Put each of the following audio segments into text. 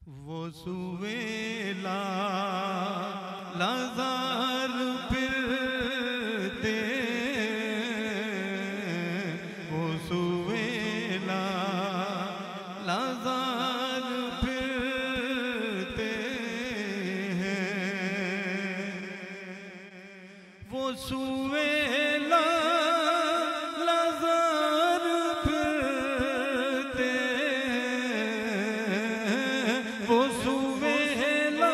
वो सुवेला लाज़ार फिरते, वो सुवेला लाज़ार फिरते हैं। वो सुवेला लाज़ार फिरते, वो सुवेला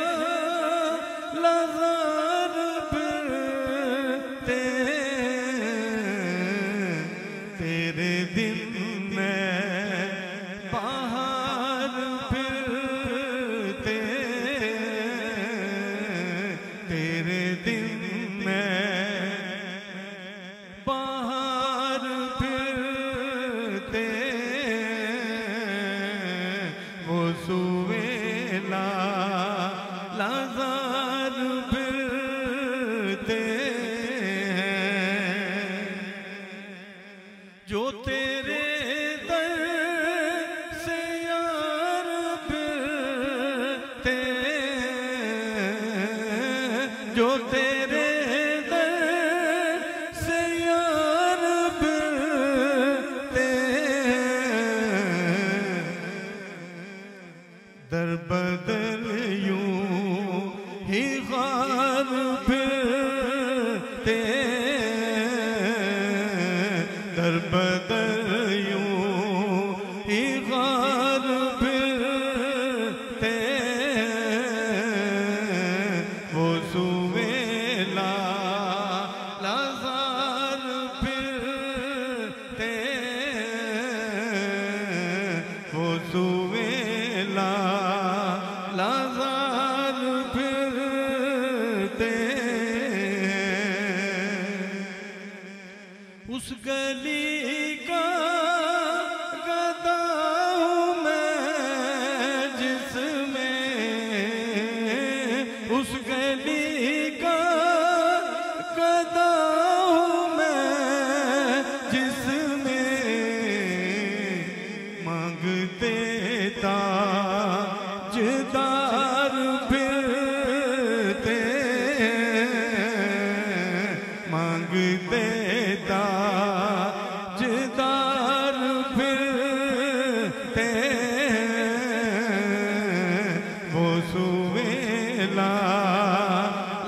लाज़ार फिरते, तेरे दिन में बाहर फिरते, तेरे दिन में बाहर फिरते, वो सुवेला लाज़ार फिरते हैं। जो तेरे दर से यार फिरते, जो तेरे दर से यार फिरते, दर बदल यूं ही गार फिरते, दर बदल यूं ही गार फिरते, वो सुवेला लाज़ार फिरते, वो सुवेला लाज़ार फिरते। उस गली का गदा हूँ मैं जिसमें, उस गली का गदा हूँ मैं जिसमें, मांगते ताजदार फिरते, मांगते ताजदार फिरते, वो सुवेला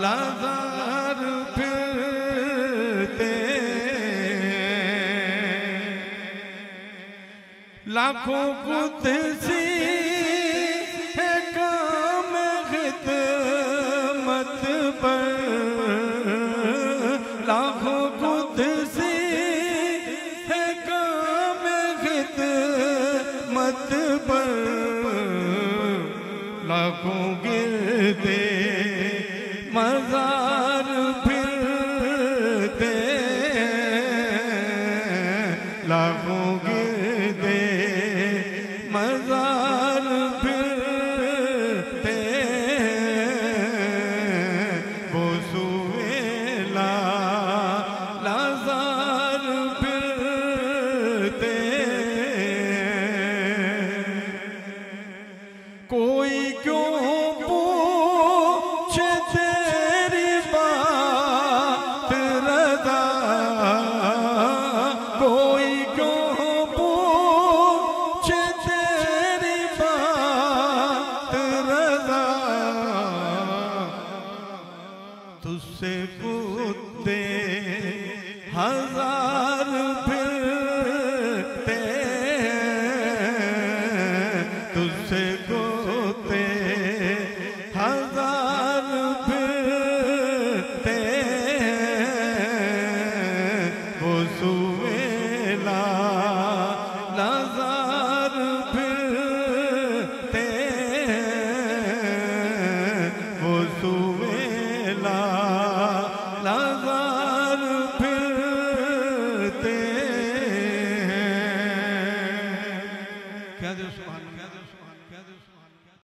लाज़ार फिरते। लाखों कुदसी है काम खिदमत पर, लाखों कुदसी है काम खिदमत पर, लाखों गिरते मज़ार फिरते, लाखों गिरते मज़ार फिरते, वो सुवेला लाज़ार फिरते। कोई क्यों